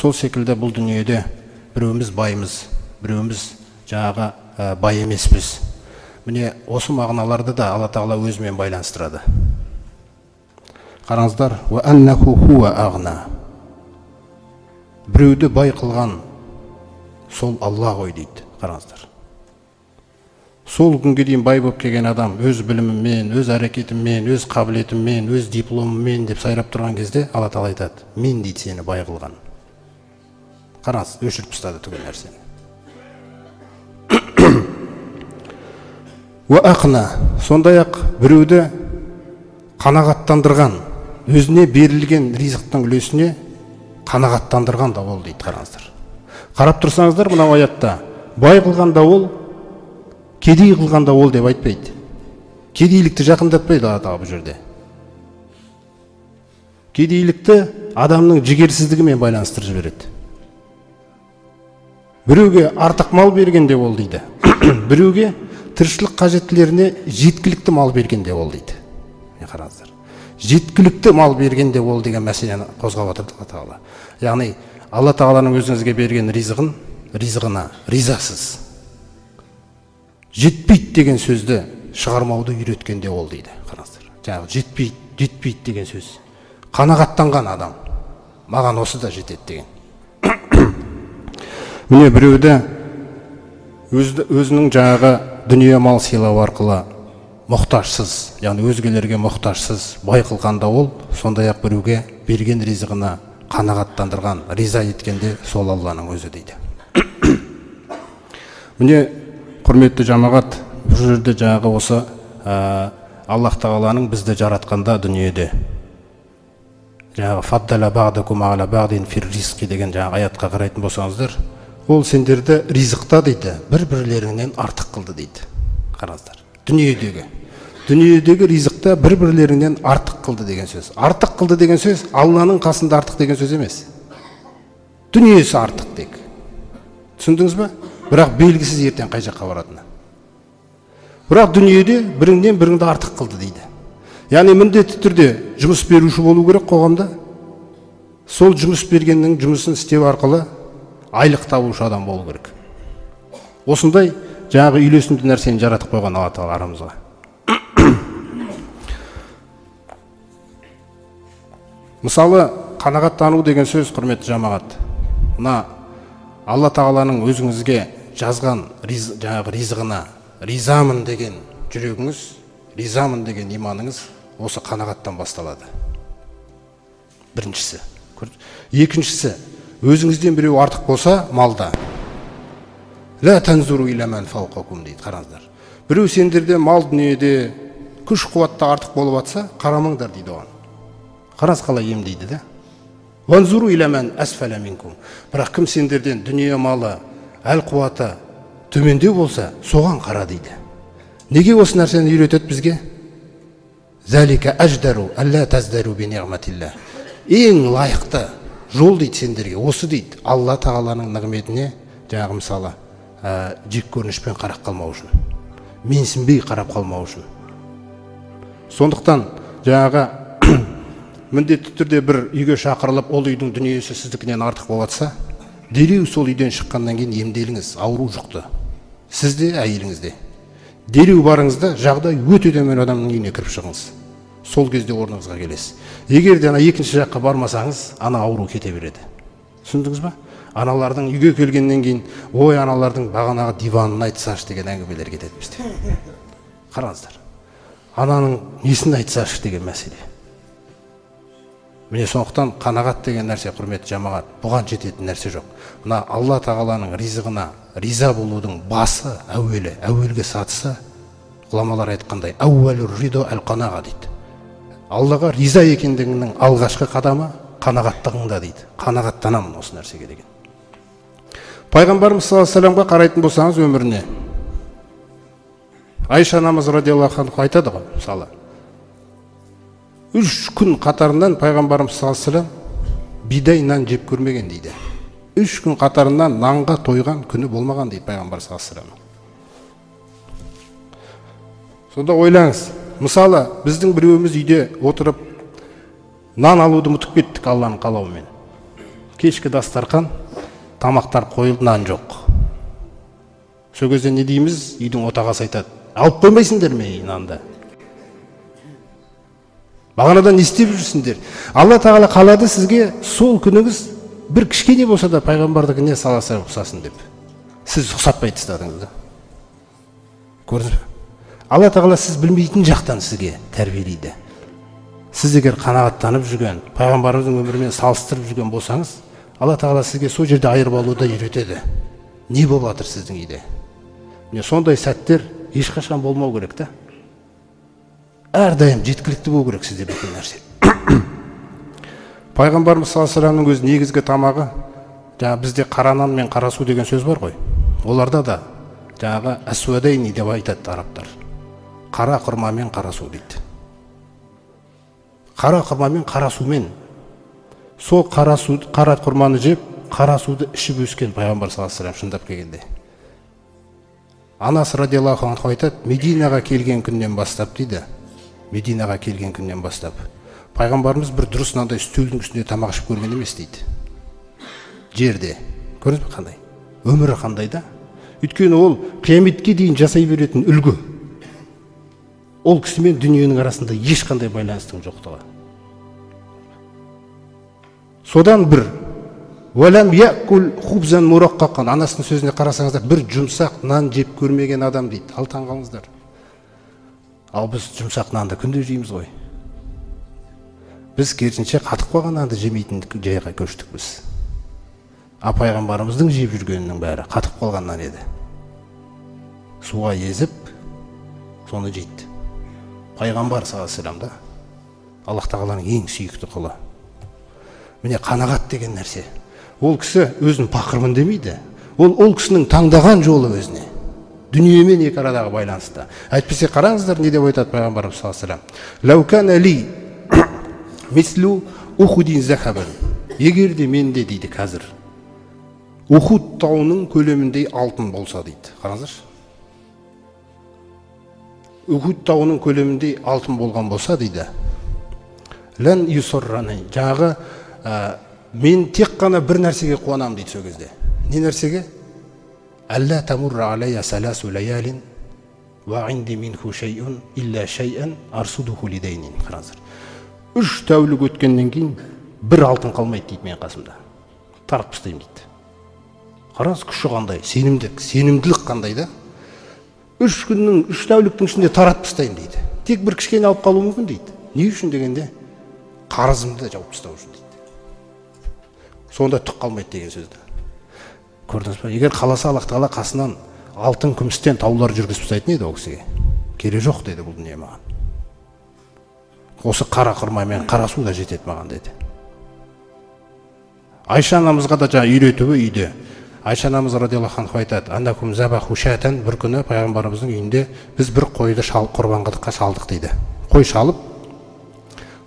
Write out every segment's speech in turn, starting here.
сол секілді бұл дүниеде біреуміз байымыз, біреуміз жаңағы бай емеспіз. Міне осы мағыналарды да Алла Тағала өзімен байланыстырады. Қараңыздар, «Ва аннаху хуа ағна». Біреуді бай қылған сол Алла ғой дейді. Қараңыздар. Сол күнге дейін бай болып келген адам өз білімімен, өз әрекетімен, өз қабілетімен, өз дипломымен деп сайрап тұрған кезде Алла Тағала айтады: мен дейді сені бай қылған. Қараңыз, өшіріп тастады түгел нәрсені. Уа ақна, сондай-ақ біреуді қанағаттандырған, өзіне берілген ризықтың үлесіне қанағаттандырған да ол дейді. Қараңыздар. Қарап тұрсаңыздар, мынау аятта бай қылған да ол, кедей қылған да ол деп айтпайды. Кедейлікті жақындатпайды Алла Тағала бұл жерде. Кедейлікті адамның жігерсіздігімен байланыстырып жібереді. Біреуге артық мал бергенде ол дейді. Біреуге тіршілік қажеттілеріне жеткілікті мал бергенде ол дейді. Қараңыздар. Жеткілікті мал бергенде ол деген мәселені қозғап отырды Алла Тағала. Яғни Алла Тағаланың өзіңізге берген ризығына ризасыз. Жетпейді деген сөзді шығармауды үйреткенде ол дейді. Қараңыздар. Жаңағы жетпейді деген сөз. Қанағаттанған адам. Маған осы да жетеді деген. Міне біреуді өзінің жаңағы дүние мал сыйлау арқылы мұқтажсыз, яғни өзгелерге мұқтажсыз бай қылғанда ол, сондай-ақ біреуге берген ризығына қанағаттандырған, риза еткенде сол Алланың өзі дейді. Міне құрметті жамағат, бұл жерде жаңағы осы Аллах Тағаланың бізді жаратқанда дүниеде жаңағы фаддала бa'дакум ала бa'дин фир ризқи деген жаңағы аятқа қарайтын болсаңыздар, ол сендерді ризықта дейді, бір-бірлеріңнен артық қылды дейді. Қараңыздар. Дүниедегі ризықта бір-бірлеріңнен артық қылды деген сөз. Артық қылды деген сөз Алланың қасында артық деген сөз емес. Дүниесі артық тек. Түсіндіңіз бе? Бірақ белгісіз ертең қай жаққа баратыны. Бірақ дүниеде біріңнен біріңді артық қылды дейді. Яғни міндетті түрде жұмыс беруші болу керек қоғамда. Сол жұмыс бергеннің жұмысын істеу арқылы айлық табушы адам болу керек. Осындай жаңағы үйлесімді нәрсені жаратып қойған Алла Тағала арамызға. Мысалы, қанағаттану деген сөз, құрметті жамағат, мына Алла Тағаланың өзіңізге жазған жаңағы ризығына ризамын деген жүрегіңіз, ризамын деген иманыңыз осы қанағаттан басталады. Біріншісі. Екіншісі, өзіңізден біреу артық болса малда, ла танзуру иля ман фауқакум дейді. Қараңыздар. Біреу сендерде мал дүниеде күш қуатта артық болып жатса, қарамаңдар дейді оған. Қараңыз қалай емдейді да? Ванзуру иля ман асфала минкум. Бірақ кім сендерден дүние малы, әл қуаты төмендеу болса, соған қара дейді. Неге осы нәрсені үйретеді бізге? Залика аждару алла таздару би ниғматилла. Ең лайықты жол дейді сендерге, осы дейді, Алла Тағаланың нығметіне жаңағы мысалы жек көрінішпен қарап қалмау үшін, менсінбей қарап қалмау үшін. Сондықтан жаңағы міндетті түрде бір үйге шақырылып, ол үйдің дүниесі сіздікінен артық болатса, дереу сол үйден шыққаннан кейін емделіңіз, ауру жұқты. Сізде, әйеліңізде. Дереу барыңызда жағдай өте төмен адамның үйіне кіріп шығыңыз. Сол кезде орныңызға келесіз. Егер де екінші жаққа бармасаңыз, ана ауру кете береді. Түсіндіңіз ба? Аналардың үйге келгеннен кейін, ой, аналардың бағанағы диванын айтсашы деген әңгімелер кетеді бізде. Қараңыздар. Ананың несін айтсашы деген мәселе. Міне сондықтан қанағат деген нәрсе, құрметті жамағат, бұған жететін нәрсе жоқ. Мына Алла Тағаланың ризығына риза болудың басы, әуелгі сатысы, ғұламалар айтқандай, әуәлур ридо әл-қанаға дейді. Аллаға риза екендігінің алғашқы қадамы қанағаттығыңда дейді. Қанағаттанамын осы нәрсеге деген. Пайғамбарымыз саллаллаху алейхи вассаламға қарайтын болсаңыз өміріне, Айша анамыз радиаллаху анха айтады ғой, мысалы, 3 күн қатарынан пайғамбарымыз саллаллаху алейхи вассалам бидай нан жеп көрмеген дейді. 3 күн қатарынан нанға тойған күні болмаған дейді пайғамбар саллаллаху алейхи вассалам. Сонда ойлаңыз, мысалы, біздің біреуіміз үйде отырып нан алуды ұмытып кеттік Алланың қалауымен. кешкі дастархан, тамақтар қойылды, нан жоқ. Сол кезде не дейміз? Үйдің отағасы айтады: алып қоймайсыңдар ме нанды? Бағанадан не істеп жүрсіңдер? Алла тағала қалады сізге сол күніңіз бір кішкене болса да пайғамбардікіне саласа ұқсасын деп. Сіз ұқсатпай тастадыңыз да. Көрдіңіз бе? Алла тағала сіз білмейтін жақтан сізге тәрбиелейді. Сіз егер қанағаттанып жүрген, пайғамбарымыздың өмірімен салыстырып жүрген болсаңыз, Алла тағала сізге сол жерде айырып алуды үйретеді. Не болып жатыр сіздің үйде? Міне сондай сәттер ешқашан болмау керек та. Әрдайым жеткілікті болу керек сізде бүкіл нәрсе. Пайғамбарымыз саллаллаху алейхи вассаламның өз негізгі тамағы, жаңа бізде қара нан мен қара су деген сөз бар ғой. Оларда да жаңағы әсуадайни деп айтады арабтар. Қара құрма мен қара су дейді. Қара құрма мен қара сумен, сол қара құрманы жеп, қара суды ішіп өскен пайғамбар саллаллаху алейхи вассалам шындап келгенде. Анасы радиаллаху анху айтады, Мединаға келген күннен бастап дейді. Мединаға келген күннен бастап пайғамбарымыз бір дұрыс нандай үстелдің үстінде тамақ ішіп көрген емес дейді. Жерде. Көрдіңіз бе қандай? Өмірі қандай да? Өйткені ол қияметке дейін жасай беретін үлгі. Ол кісімен дүниенің арасында ешқандай байланыстың жоқтығы. Содан бір «Валам якул хубзан мураққақан» анасының сөзіне қарасаңыздар, бір жұмсақ нан жеп көрмеген адам дейді. Ал таң қалыңыздар. Ал біз жұмсақ нанды күнде жейміз ғой. Біз керісінше қатып қалған нанды жемейтін жайға көштік біз. Пайғамбарымыздың жеп жүргенінің бәрі қатып қалған нан еді. Суға езіп, соны жейді. Пайғамбар саллаллаху алейхи вассалам да Аллах тағаланың ең сүйікті құлы. Міне қанағат деген нәрсе. Ол кісі өзін пақырмын демейді. Ол кісінің таңдаған жолы өзіне. Дүниемен екі арадағы байланысты. Әйтпесе қараңыздар не деп айтады пайғамбарымыз саллаллаху алейхи вассалам. Лаукана ли мислу ухудин захабан. Егер де менде дейді қазір Ухуд тауының көлеміндей алтын болса дейді. Қараңыздаршы. Ухуд тауының көлеміндей алтын болған болса дейді. Лән юсорраны. Жаңағы мен тек қана бір нәрсеге қуанам дейді сол кезде. Не нәрсеге? Алла тамурра алайя саласу лаялин ва инди минху шайун илля шайан арсудуху лидайнин. Қараңыздар. 3 тәулік өткеннен кейін бір алтын қалмайды дейді мен қасымда. Тарып тастаймын дейді. Қараңыз, күші қандай, сенімділік қандай да. 3 тәуліктің ішінде таратып тастаймын дейді. Тек бір кішкене алып қалу мүмкін дейді. Не үшін дегенде? Қарызымды жауып тастау үшін дейді. Сонда түк қалмайды деген сөзді. Көрдіңіз бе? Егер қаласа Аллах тағала қасынан алтын күмістен таулар жүргізіп тастайтын еді ол кісіге. Керек жоқ деді бұл дүние маған. Осы қара құрма мен қара су да жетеді маған деді. Айша анамызға да жаңа үйретуі үйде. Айша анамыз радиаллаху анха айтады, аннакум забаху шатан, бір күні пайғамбарымыздың үйінде біз бір қойды құрбандыққа шалдық дейді. Қой шалып,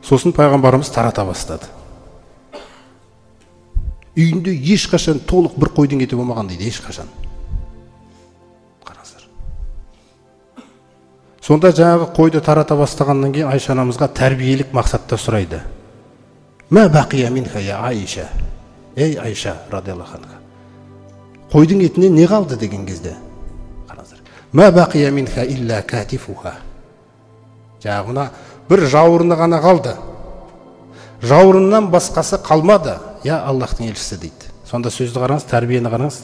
сосын пайғамбарымыз тарата бастады. Үйінде ешқашан толық бір қойдың еті болмаған дейді, ешқашан. Қараңыздар. Сонда жаңағы қойды тарата бастағаннан кейін Айша анамызға тәрбиелік мақсатта сұрайды. Ма бақия минха я Айша. Ей Айша радиаллаху анха. Қойдың етінен не қалды деген кезде? Қараңыздар. Ма бақия минха илля катифуха. Жаңағына бір жауырыны ғана қалды. Жауырыннан басқасы қалмады. Я Аллахтың елшісі дейді. Сонда сөзді қараңыз, тәрбиені қараңыз.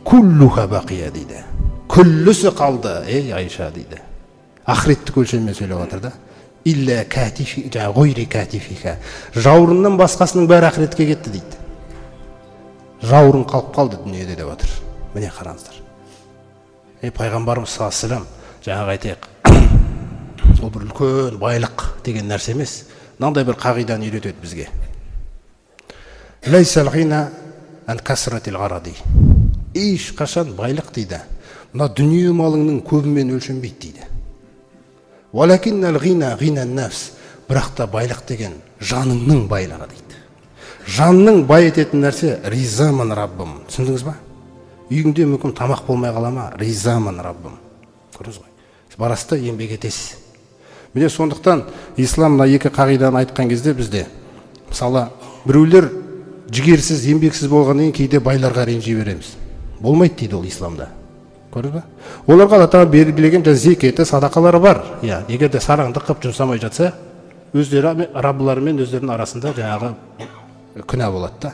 Куллуха бақия дейді. Күллісі қалды, ей Айша дейді. Ақыретті өлшеммен сөйлеп отыр да. Илля катифи, жаңа ғойри катифиха. Жауырыннан басқасының бәрі ақыретке кетті дейді. Жауырын қалып қалды дүниеде деп отыр. Міне қараңыздар. Пайғамбарымыз саллаллаху алейхи вассалам жаңағы айтайық. Ол бір үлкен байлық деген нәрсе емес. Мынандай бір қағиданы үйретеді бізге. Лайсал ғина ан касратил ғаради. Ешқашан байлық дейді. Мына дүние малыңның көбімен өлшенбейді дейді. Валакиннал ғина ғинан нафс. Бірақ та байлық деген жаныңның байлығы дейді. Жанның бай ететін нәрсе ризаман раббым. Түсіндіңіз ба? Үйіңде мүмкін тамақ болмай қала ма? Ризаман раббым. Көрдіңіз ғой? Барасыз еңбек етесіз. Міне сондықтан ислам мына екі қағиданы айтқан кезде бізде мысалы біреулер жігерсіз, еңбексіз болғаннан кейін кейде байларға ренжи береміз. Болмайды дейді ол исламда. Көрдіңіз ба? Оларға Алла тағала белгілеген зекеті, садақалары бар. Егер де сараңдық қылып жұмсамай жатса, өздері Раббыларымен өздерінің арасында жаңағы күнә болады да.